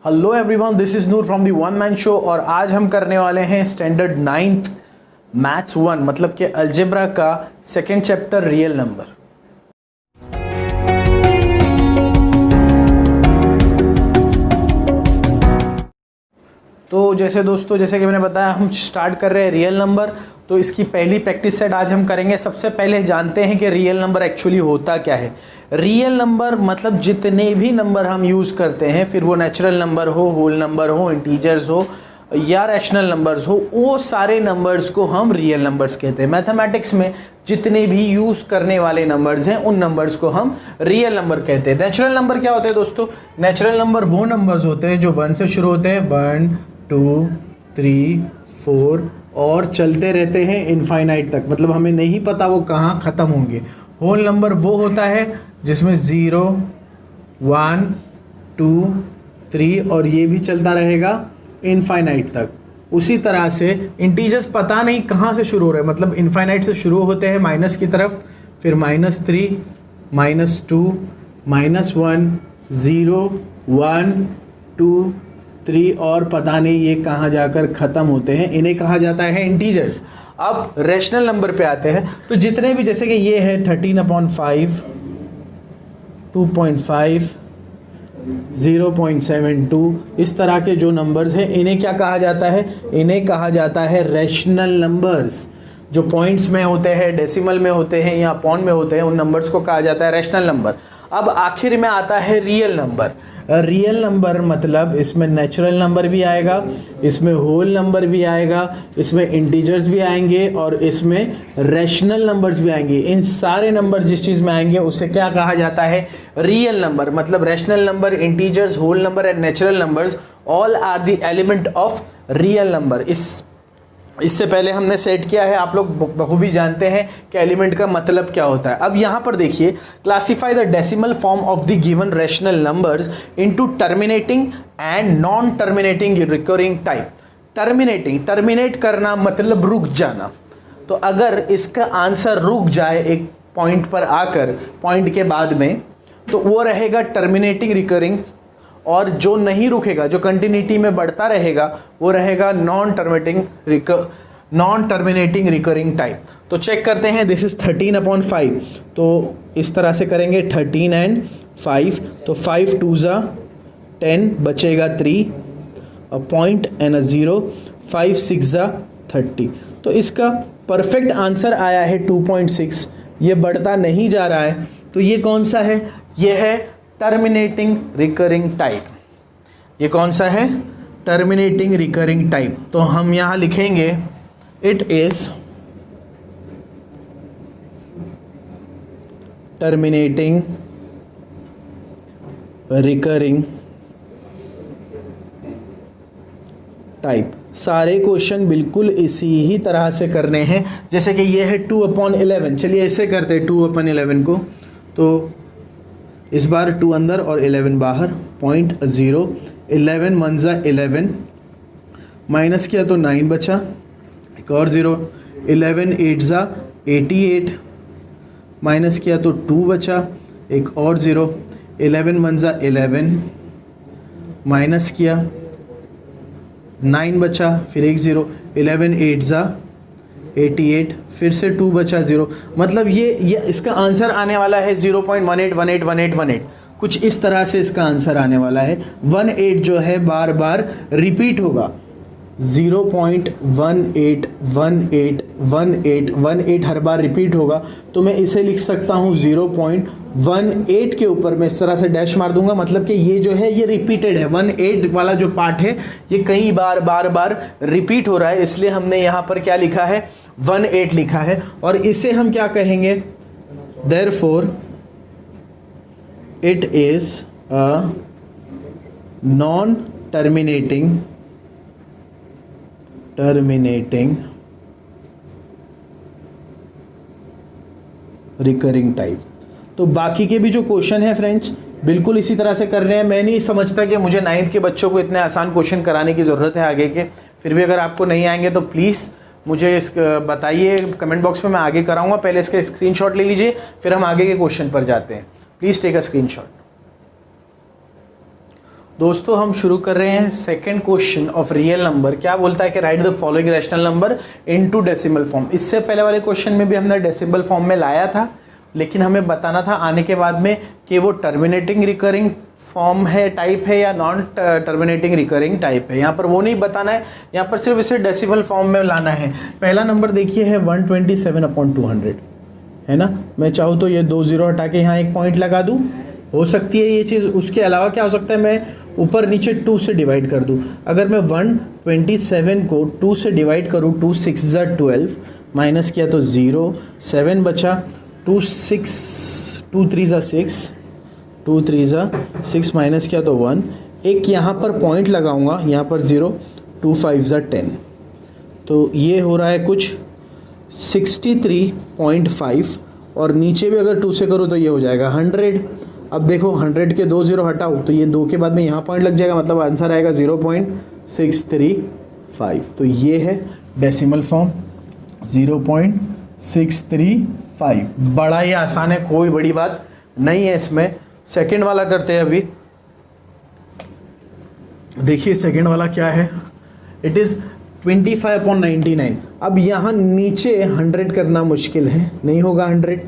Hello everyone, this is Noor from the one man show. और आज हम करने वाले हैं स्टैंडर्ड 9th मैथ्स 1 मतलब कि अलजेब्रा का सेकेंड चैप्टर रियल नंबर। तो जैसे कि मैंने बताया, हम स्टार्ट कर रहे हैं रियल नंबर। तो इसकी पहली प्रैक्टिस सेट आज हम करेंगे। सबसे पहले जानते हैं कि रियल नंबर एक्चुअली होता क्या है। रियल नंबर मतलब जितने भी नंबर हम यूज़ करते हैं, फिर वो नेचुरल नंबर हो, होल नंबर हो, इंटीजर्स हो या रैशनल नंबर्स हो, वो सारे नंबर्स को हम रियल नंबर्स कहते हैं। मैथमेटिक्स में जितने भी यूज़ करने वाले नंबर्स हैं उन नंबर्स को हम रियल नंबर कहते हैं। नेचुरल नंबर क्या होते हैं दोस्तों? नेचुरल नंबर वो नंबर्स होते हैं जो 1 से शुरू होते हैं, 1 2 3 4 और चलते रहते हैं इनफाइनाइट तक, मतलब हमें नहीं पता वो कहाँ ख़त्म होंगे। होल नंबर वो होता है जिसमें 0 1 2 3 और ये भी चलता रहेगा इनफाइनाइट तक। उसी तरह से इंटीजर्स पता नहीं कहाँ से शुरू हो रहे हैं, मतलब इनफाइनाइट से शुरू होते हैं माइनस की तरफ, फिर -3 -2 -1 0 1 2 3 और पता नहीं ये कहाँ जाकर ख़त्म होते हैं। इन्हें कहा जाता है इंटीजर्स। अब रैशनल नंबर पे आते हैं। तो जितने भी, जैसे कि ये है 13/5 2.5 0.72, इस तरह के जो नंबर्स हैं इन्हें क्या कहा जाता है? इन्हें कहा जाता है रैशनल नंबर्स। जो पॉइंट्स में होते हैं, डेसिमल में होते हैं या पॉन में होते हैं, उन नंबर्स को कहा जाता है रैशनल नंबर। अब आखिर में आता है रियल नंबर। रियल नंबर मतलब इसमें नेचुरल नंबर भी आएगा, इसमें होल नंबर भी आएगा, इसमें इंटीजर्स भी आएंगे और इसमें रैशनल नंबर्स भी आएंगे। इन सारे नंबर जिस चीज़ में आएंगे उसे क्या कहा जाता है? Real number. मतलब rational number, integers, whole number and natural numbers all are the element of real number. इससे पहले हमने सेट किया है, आप लोग बखूबी जानते हैं कि एलिमेंट का मतलब क्या होता है। अब यहाँ पर देखिए, classify the decimal form of the given rational numbers into terminating and non terminating recurring type. Terminate करना मतलब रुक जाना। तो अगर इसका आंसर रुक जाए एक पॉइंट पर आकर, पॉइंट के बाद में, तो वो रहेगा टर्मिनेटिंग रिकरिंग। और जो नहीं रुकेगा, जो कंटिन्यूटी में बढ़ता रहेगा, वो रहेगा नॉन टर्मिनेटिंग रिकरिंग टाइप। तो चेक करते हैं। This is 13/5। तो इस तरह से करेंगे 13 and 5। तो 5 2s 10, बचेगा 3, अ पॉइंट एंड अ 0, 5 6 30। तो इसका परफेक्ट आंसर आया है 2.6। ये बढ़ता नहीं जा रहा है। तो ये कौन सा है? ये है टर्मिनेटिंग रिकरिंग टाइप। ये कौन सा है? Terminating recurring type. तो हम यहाँ लिखेंगे it is terminating recurring type. सारे क्वेश्चन बिल्कुल इसी ही तरह से करने हैं। जैसे कि ये है 2/11। चलिए ऐसे करते हैं 2/11 को। तो इस बार 2 अंदर और 11 बाहर, 0.0, 11 1 11, माइनस किया तो 9 बचा, एक और 0, 11 8 88, माइनस किया तो 2 बचा, एक और 0, 11 1 11, माइनस किया 9 बचा, फिर एक 0, 11 8 88, फिर से 2 बचा 0। मतलब ये इसका आंसर आने वाला है 0.181818। कुछ इस तरह से इसका आंसर आने वाला है। 18 जो है बार बार रिपीट होगा। 0.181818 हर बार रिपीट होगा। तो मैं इसे लिख सकता हूँ 0.18 के ऊपर मैं इस तरह से डैश मार दूंगा, मतलब कि ये जो है ये रिपीटेड है। 18 वाला जो पार्ट है ये कई बार रिपीट हो रहा है, इसलिए हमने यहाँ पर क्या लिखा है? 18 लिखा है। और इसे हम क्या कहेंगे? Therefore it is a non terminating recurring type. तो बाकी के भी जो क्वेश्चन है फ्रेंड्स बिल्कुल इसी तरह से कर रहे हैं। मैं नहीं समझता कि मुझे 9th के बच्चों को इतने आसान क्वेश्चन कराने की ज़रूरत है आगे के। फिर भी अगर आपको नहीं आएंगे तो प्लीज़ मुझे बताइए कमेंट बॉक्स में, मैं आगे कराऊंगा। पहले इसका स्क्रीनशॉट ले लीजिए, फिर हम आगे के क्वेश्चन पर जाते हैं। Please take a screenshot. दोस्तों हम शुरू कर रहे हैं second question of real number. क्या बोलता है कि write the following rational number into decimal form. इससे पहले वाले क्वेश्चन में भी हमने डेसिमल फॉर्म में लाया था, लेकिन हमें बताना था आने के बाद में कि वो टर्मिनेटिंग रिकरिंग फॉर्म है, टाइप है, या नॉन टर्मिनेटिंग रिकरिंग टाइप है। यहाँ पर वो नहीं बताना है, यहाँ पर सिर्फ इसे डेसिमल फॉर्म में लाना है। पहला नंबर देखिए है 127/200, है ना। मैं चाहूँ तो ये 2 0 हटा के यहाँ एक पॉइंट लगा दूँ, हो सकती है ये चीज़। उसके अलावा क्या हो सकता है, मैं ऊपर नीचे 2 से डिवाइड कर दूँ। अगर मैं 127 को 2 से डिवाइड करूँ, 2 6 12, माइनस किया तो 0, 7 बचा, 2 3 6, 2 3 6, माइनस किया तो 1, एक यहाँ पर पॉइंट लगाऊंगा, यहाँ पर 0, 2 5 10, तो ये हो रहा है कुछ 63.5, और नीचे भी अगर 2 से करूँ तो ये हो जाएगा 100। अब देखो 100 के 2 0 हटाओ तो ये 2 के बाद में यहाँ पॉइंट लग जाएगा, मतलब आंसर आएगा 0.635। तो ये है डेसिमल फॉर्म 0.635। बड़ा ही आसान है, कोई बड़ी बात नहीं है इसमें। सेकंड वाला करते हैं अभी। देखिए सेकंड वाला क्या है, इट इज़ 25/99। अब यहाँ नीचे 100 करना मुश्किल है, नहीं होगा 100,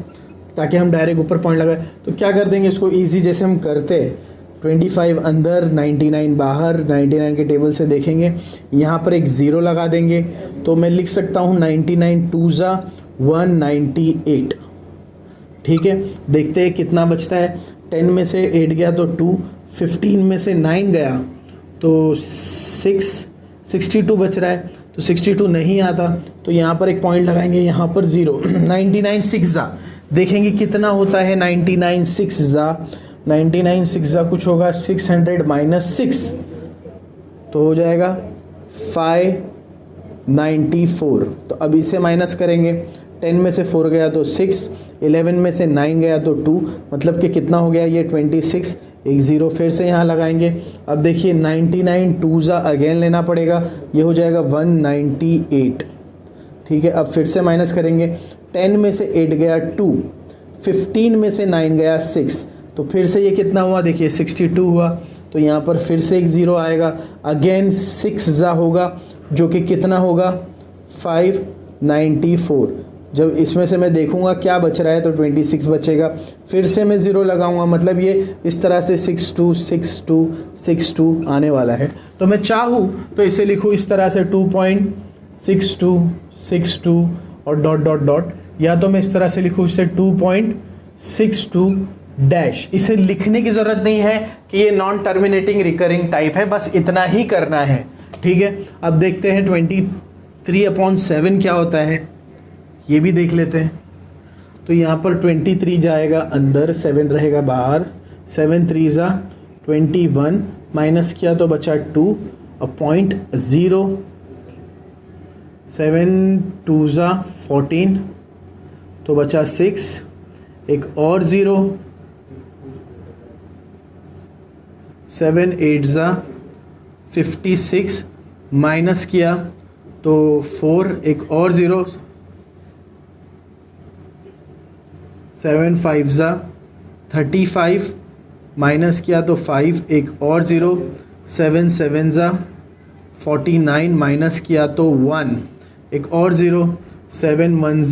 ताकि हम डायरेक्ट ऊपर पॉइंट लगाए। तो क्या कर देंगे इसको इजी, जैसे हम करते 25 अंदर 99 बाहर, 99 के टेबल से देखेंगे, यहाँ पर एक 0 लगा देंगे। तो मैं लिख सकता हूँ 99 2 198। ठीक है, देखते हैं कितना बचता है। 10 में से 8 गया तो 2, 15 में से 9 गया तो 62 बच रहा है। तो 62 नहीं आता, तो यहाँ पर एक पॉइंट लगाएंगे, यहाँ पर 0। 99 6 देखेंगे कितना होता है। 99 6 कुछ होगा 600 माइनस 6, तो हो जाएगा 594। तो अब इसे माइनस करेंगे, 10 में से 4 गया तो 6, 11 में से 9 गया तो 2, मतलब कि कितना हो गया ये 26। एक 0 फिर से यहाँ लगाएंगे। अब देखिए 99 2 अगेन लेना पड़ेगा, ये हो जाएगा 198। ठीक है, अब फिर से माइनस करेंगे। 10 में से 8 गया 2, 15 में से 9 गया 6, तो फिर से ये कितना हुआ, देखिए 62 हुआ। तो यहाँ पर फिर से एक 0 आएगा, अगेन 6 होगा, जो कि कितना होगा 594। जब इसमें से मैं देखूंगा क्या बच रहा है तो 26 बचेगा। फिर से मैं 0 लगाऊंगा, मतलब ये इस तरह से 62 62 62 आने वाला है। तो मैं चाहूँ तो इसे लिखूँ इस तरह से 2.6262 और डॉट डॉट डॉट, या तो मैं इस तरह से लिखूँ इसे 2.62 डैश। इसे लिखने की ज़रूरत नहीं है कि ये नॉन टर्मिनेटिंग रिकरिंग टाइप है, बस इतना ही करना है। ठीक है, अब देखते हैं 23/7 क्या होता है, ये भी देख लेते हैं। तो यहाँ पर 23 जाएगा अंदर, 7 रहेगा बाहर, 7 3 21, माइनस किया तो बचा 2, और 0.0, 7 2 14, तो बचा 6, एक और 0, 7 8 56, माइनस किया तो 4, एक और 0, 7 5 35, माइनस किया तो 5, एक और 0, 7 7 49, माइनस किया तो 1, एक और 0, 7 1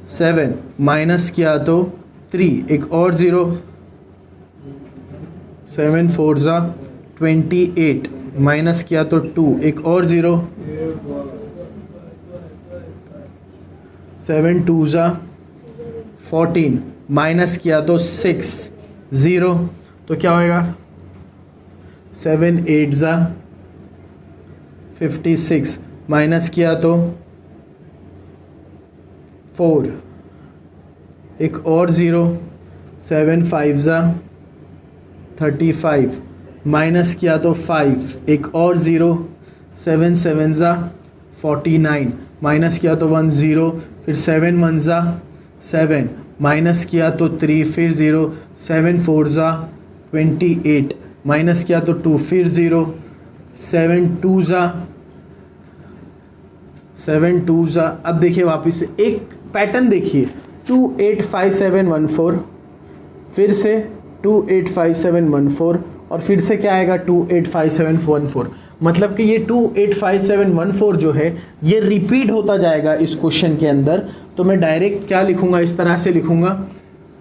7, माइनस किया तो 3, एक और 0, 7 4 28, माइनस किया तो 2, एक और 0, 7 2 14, माइनस किया तो 6 0, तो क्या होएगा 7 8 56, माइनस किया तो 4, एक और 0, 7 5 35, माइनस किया तो 5, एक और 0, 7 7 49, माइनस किया तो 1 0, फिर 7 1 7, माइनस किया तो 3, फिर 0, 7 4 28, माइनस किया तो 2, फिर 0, 7 2 अब देखिए वापस से एक पैटर्न देखिए, 2 8 5 7 1 4, फिर से 2 8 5 7 1 4, और फिर से क्या आएगा 285714। मतलब कि ये 285714 जो है ये रिपीट होता जाएगा इस क्वेश्चन के अंदर। तो मैं डायरेक्ट क्या लिखूंगा, इस तरह से लिखूंगा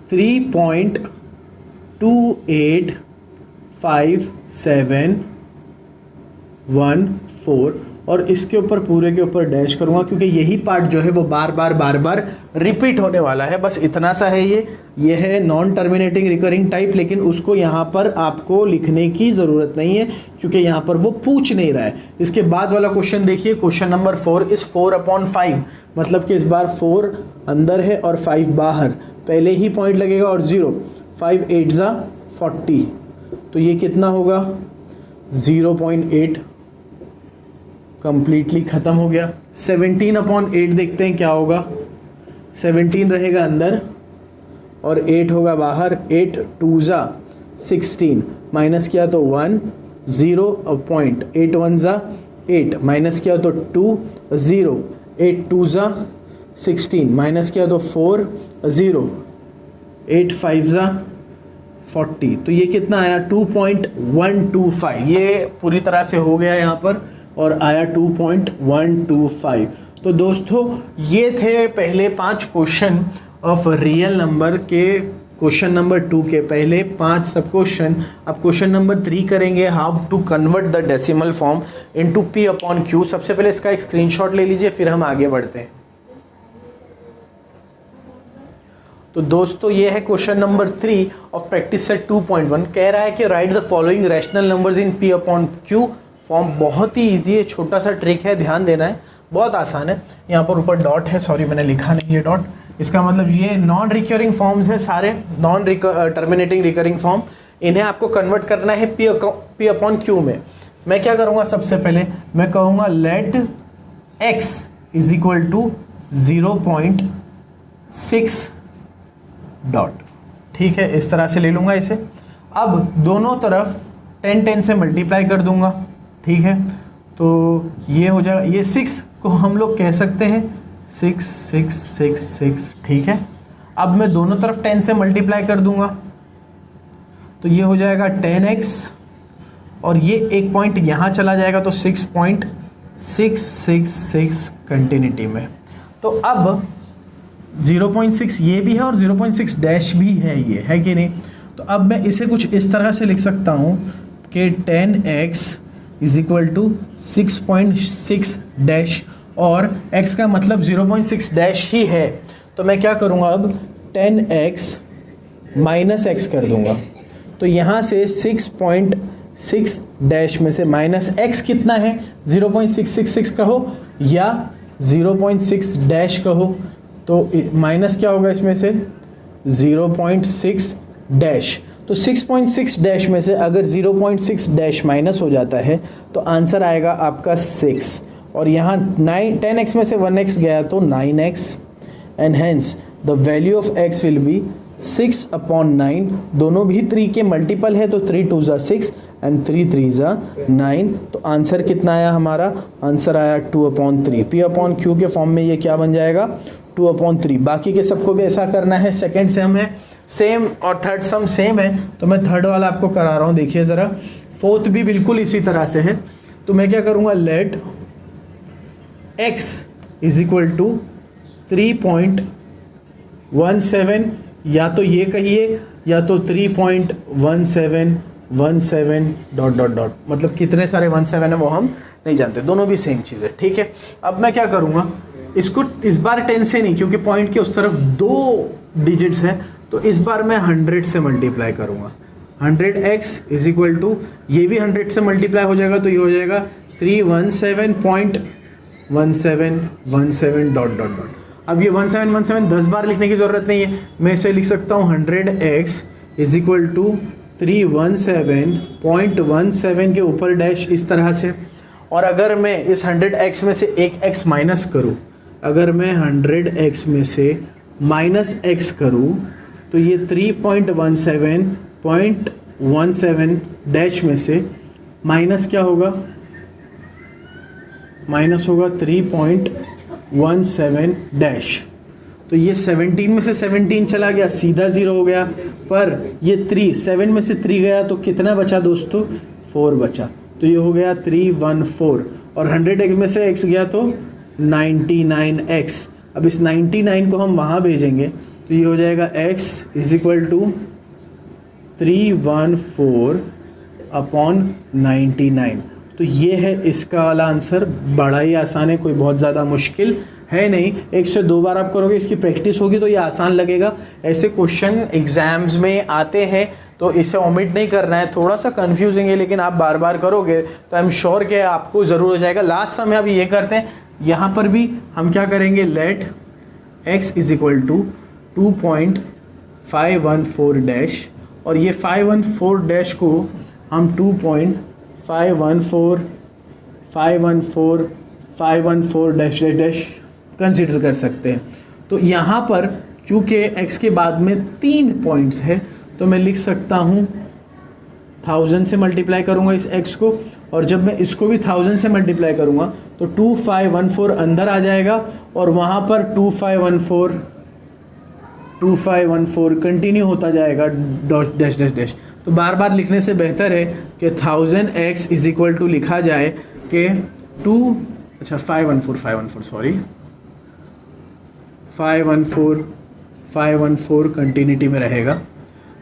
3.285714 और इसके ऊपर पूरे के ऊपर डैश करूंगा, क्योंकि यही पार्ट जो है वो बार बार रिपीट होने वाला है। बस इतना सा है ये है नॉन टर्मिनेटिंग रिकरिंग टाइप, लेकिन उसको यहाँ पर आपको लिखने की ज़रूरत नहीं है क्योंकि यहाँ पर वो पूछ नहीं रहा है। इसके बाद वाला क्वेश्चन देखिए, क्वेश्चन नंबर 4 इज़ 4/5, मतलब कि इस बार 4 अंदर है और 5 बाहर, पहले ही पॉइंट लगेगा और 0, 5 8 ज़ा 40, तो ये कितना होगा 0.8, कंप्लीटली ख़त्म हो गया। 17/8 देखते हैं क्या होगा, 17 रहेगा अंदर और 8 होगा बाहर, 8 2 ज़ा 16, माइनस किया तो 1 0 पॉइंट, 8 1 ज़ा 8, माइनस किया तो 2 0, 8 2 ज़ा 16, माइनस किया तो 4 0, 8 5 ज़ा 40, तो ये कितना आया 2.125। ये पूरी तरह से हो गया यहाँ पर और आया 2.125। तो दोस्तों ये थे पहले 5 क्वेश्चन ऑफ रियल नंबर के क्वेश्चन नंबर 2 के पहले 5 सब क्वेश्चन। अब क्वेश्चन नंबर 3 करेंगे, how to convert the decimal form into p/q। सबसे पहले इसका एक स्क्रीनशॉट ले लीजिए, फिर हम आगे बढ़ते हैं। तो दोस्तों ये है question number 3 of practice set 2.1। कह रहा है कि write the following rational numbers in p/q form. बहुत ही ईजी है, छोटा सा ट्रिक है, ध्यान देना है, बहुत आसान है। यहाँ पर ऊपर डॉट है, सॉरी मैंने लिखा नहीं है डॉट, इसका मतलब ये नॉन रिकरिंग फॉर्म्स है सारे, नॉन टर्मिनेटिंग रिकरिंग फॉर्म। इन्हें आपको कन्वर्ट करना है p/q में। मैं क्या करूँगा, सबसे पहले मैं कहूँगा let x is equal to 0.6 dot, ठीक है, इस तरह से ले लूँगा इसे। अब दोनों तरफ 10 से मल्टीप्लाई कर दूंगा, ठीक है, तो ये हो जाएगा, ये 6 को हम लोग कह सकते हैं 6 6 6 6, ठीक है। अब मैं दोनों तरफ 10 से मल्टीप्लाई कर दूंगा तो ये हो जाएगा 10x और ये एक पॉइंट यहाँ चला जाएगा तो 6.666 कंटिन्यूटी में। तो अब 0.6 ये भी है और 0.6 डैश भी है, ये है कि नहीं। तो अब मैं इसे कुछ इस तरह से लिख सकता हूँ कि 10x is equal to 6.6 dash और x का मतलब 0.6 डैश ही है। तो मैं क्या करूँगा, अब 10x माइनस x कर दूँगा, तो यहाँ से 6.6 डैश में से माइनस x कितना है, 0.666 कहो या 0.6 डैश कहो, तो माइनस क्या होगा इसमें से 0.6 डैश। तो 6.6 डैश में से अगर 0.6 डैश माइनस हो जाता है तो आंसर आएगा आपका 6, और यहाँ 10x में से 1x गया तो 9x, and hence the value of x will be 6/9। दोनों भी 3 के मल्टीपल है तो 3 2 ज़ा 6 एंड 3 3 ज़ा 9। तो आंसर कितना आया हमारा, आंसर आया 2/3। p/q के फॉर्म में ये क्या बन जाएगा 2/3। बाकी के सबको भी ऐसा करना है। सेकेंड सम है सेम और थर्ड सम सेम है, तो मैं थर्ड वाला आपको करा रहा हूँ, देखिए ज़रा। फोर्थ भी बिल्कुल इसी तरह से है, तो मैं क्या करूँगा, let x is equal to 3.17, या तो ये कहिए या तो 3.1717 डॉट डॉट डॉट, मतलब कितने सारे 17 है वो हम नहीं जानते, दोनों भी सेम चीज़ है, ठीक है। अब मैं क्या करूँगा, इसको इस बार 10 से नहीं, क्योंकि पॉइंट के उस तरफ 2 डिजिट्स हैं, तो इस बार मैं 100 से मल्टीप्लाई करूँगा। 100x इज इक्वल टू, ये भी 100 से मल्टीप्लाई हो जाएगा तो ये हो जाएगा 317.1717 डॉट डॉट डॉट। अब ये 1717 10 बार लिखने की ज़रूरत नहीं है, मैं इसे लिख सकता हूँ 100x इज इक्वल टू 317.17 के ऊपर डैश, इस तरह से। और अगर मैं इस 100x में से एक x माइनस करूँ, अगर मैं 100x में से माइनस x करूँ तो ये 3.17.17 डैश में से माइनस क्या होगा, माइनस होगा 3.17 डैश। तो ये 17 में से 17 चला गया, सीधा 0 हो गया। पर ये 3, 7 में से 3 गया तो कितना बचा दोस्तों, 4 बचा। तो ये हो गया 314। और 100x में से x गया तो 99x। अब इस 99 को हम वहाँ भेजेंगे तो ये हो जाएगा x = 314 अपॉन 99। तो ये है इसका वाला आंसर। बड़ा ही आसान है, कोई बहुत ज़्यादा मुश्किल है नहीं। 1 से 2 बार आप करोगे, इसकी प्रैक्टिस होगी तो ये आसान लगेगा। ऐसे क्वेश्चन एग्जाम्स में आते हैं तो इसे ओमिट नहीं करना है। थोड़ा सा कंफ्यूजिंग है लेकिन आप बार बार करोगे तो आई एम श्योर कि आपको ज़रूर हो जाएगा। लास्ट समय अभी ये करते हैं, यहाँ पर भी हम क्या करेंगे, लेट x = 2.514 डैश, और ये 514 डैश को हम 2.514 डैश डैश डैश कंसिडर कर सकते हैं। तो यहाँ पर क्योंकि x के बाद में 3 पॉइंट्स है तो मैं लिख सकता हूँ 1000 से मल्टीप्लाई करूँगा इस x को, और जब मैं इसको भी 1000 से मल्टीप्लाई करूँगा तो 2514 अंदर आ जाएगा और वहाँ पर 2514 कंटिन्यू होता जाएगा डैश डैश डैश। तो बार बार लिखने से बेहतर है कि 1000x = लिखा जाए कि 514 कंटिन्यूटी में रहेगा।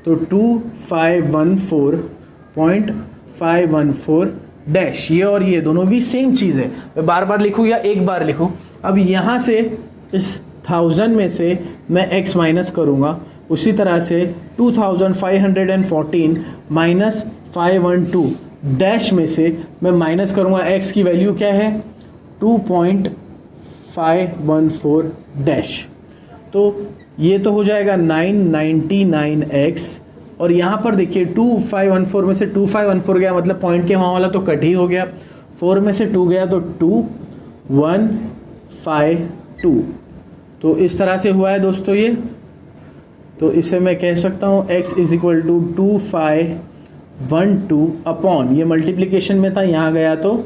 तो 2514.514 डैश, ये और ये दोनों भी सेम चीज़ है। मैं बार बार लिखूँ या एक बार लिखूँ, अब यहाँ से इस 1000 में से मैं x माइनस करूँगा, उसी तरह से 2514 माइनस 512 डैश में से मैं माइनस करूँगा x की वैल्यू क्या है, 2.514 डैश। तो ये तो हो जाएगा 999x, और यहाँ पर देखिए 2514 में से 2514 गया मतलब पॉइंट के वहाँ वाला तो कट ही हो गया, 4 में से 2 गया तो 2152। तो इस तरह से हुआ है दोस्तों ये। तो इसे मैं कह सकता हूँ x = 2512 अपॉन, ये मल्टीप्लिकेशन में था, यहाँ गया तो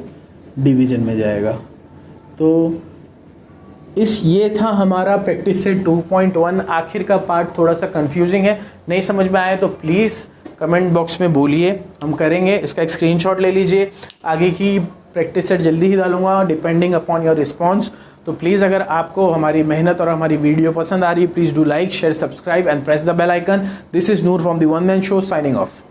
डिवीजन में जाएगा। तो ये था हमारा प्रैक्टिस सेट 2.1। आखिर का पार्ट थोड़ा सा कंफ्यूजिंग है, नहीं समझ में आया तो प्लीज़ कमेंट बॉक्स में बोलिए, हम करेंगे। इसका एक स्क्रीनशॉट ले लीजिए, आगे की प्रैक्टिस सेट जल्दी ही डालूंगा डिपेंडिंग अपॉन योर रिस्पॉन्स। तो प्लीज़ अगर आपको हमारी मेहनत और हमारी वीडियो पसंद आ रही है, please do like, share, subscribe and press the bell icon. This is Noor from the one man show, signing of.